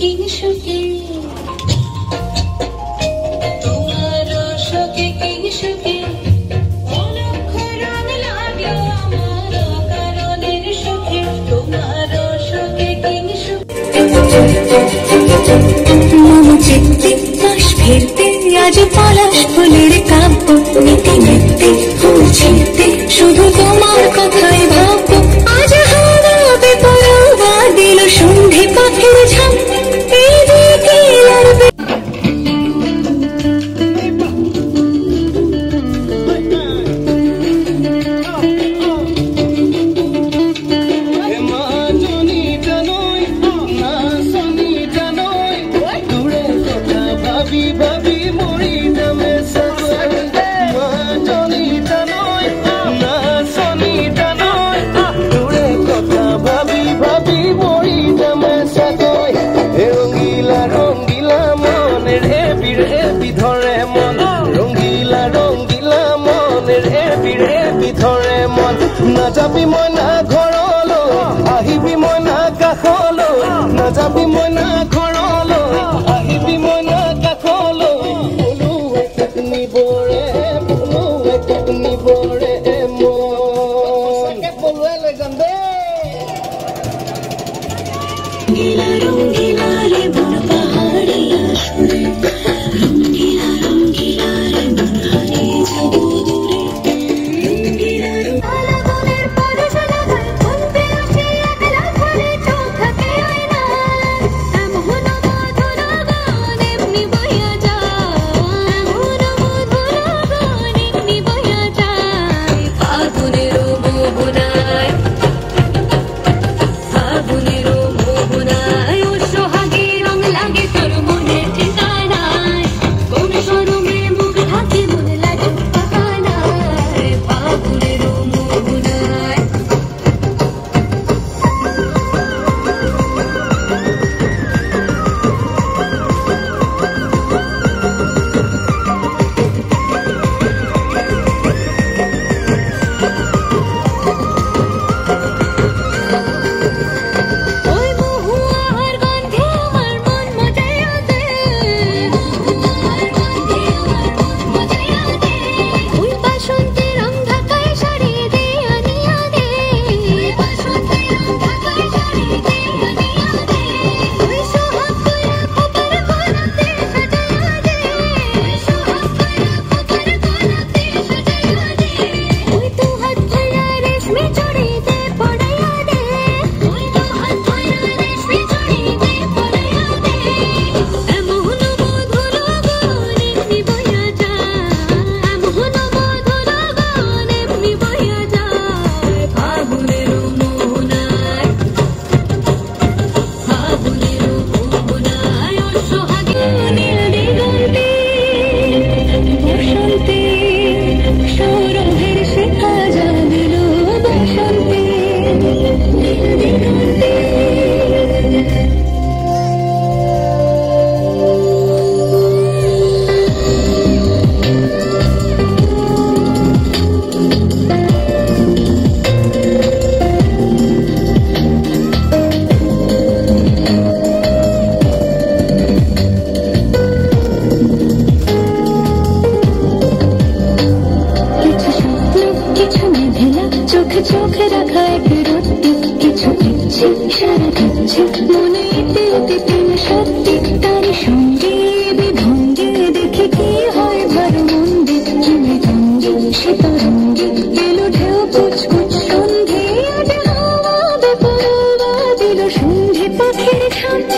কিংসুকে তোমার শোকে কিংসুকে অলক্ষ রং লাগলো আমার কারণের সুখে তোমার শোকে কিংসুকে মম চিত্তে পাশ ফিরতে আজ পলাশ ফুলের কাব্য নীতি নিত্যে ফুল ছিঁড়তে শুধু তোমার কথাই ভাববো আজ হাওয়া বেপরোয়া দিল সন্ধে পাখির ঝাঁক এই দিকে লড়বে নাযাবি মই না ঘৰলৈ আহিবি মই না কাষলৈ নাযাবি মই না ঘৰলৈ আহিবি মই না কাষলৈ পলুৱে তোক নিবৰে পলুৱে তোক নিবৰে মন পলুৱে লৈ যাম দে রঙ্গিলা রে বন পাহাড়িয়া সুরে রঙ্গিলা রে মন হারিয়ে যাব দূরে রঙ্গিলা আলাগনের পরশলা গায় বলতে আসে একলা ঘরে চোখ থাকে আয়না এমন মধুর গান এমনি বইয়া যায় এমন মধুর গান এমনি বইয়া যায় ফাগুনের মোহনায় ফাগুনের মোহনায় ও সোহাগে রং লাগে তোর মনের ঠিকানায় কোন শরমে মুখ ঢাকে মনে লাগে পাকানায় ফাগুনের মোহনায় ওই মহুয়ার গন্ধে আমার মন মজায়া দে মহুয়ার গন্ধে আমার মন মজায়া দে ওই বাসন্তী রং ঢাকায় শাড়ি দে আনিয়া দে ওই বাসন্তী রং ঢাকায় শাড়ি দে আনিয়া দে ওই সোহাগ কইরা খোপার কোনাতে সাজায়া দে ওই সোহাগ কইরা খোপার কোনাতে সাজায়া দে ওই তো হাত ধইরা রেশমি চড়ি দে পড়াইয়া দে ওই তো হাত ধইরা রেশমি চড়ি দে পড়াইয়া দে এমন মধুর গান এমনি বইয়া যায় এমন মধুর গান এমনি বইয়া যায় ফাগুনের মোহনায় ফাগুনের মোহনায় ও সোহাগে নীল দিগন্তে বসন্তে সৌরভের শেখা জাগলো বসন্তে নীল দিগন্তে কিছু স্বপ্ন কিছু মেঘেলা চোখে চোখে রাখা এক রত্তি কিছু ইচ্ছে সারা দিচ্ছে মনে এতে অতি প্রেম সত্যি তার সঙ্গে বিভঙ্গে দেখে কি হয় ভার মন্দির কি মৃদঙ্গে সে তরঙ্গে এলো ঢেউ কুচকুচ সন্ধে আজ হাওয়া বেপরোয়া দিল সন্ধে পাখির ঝাঁক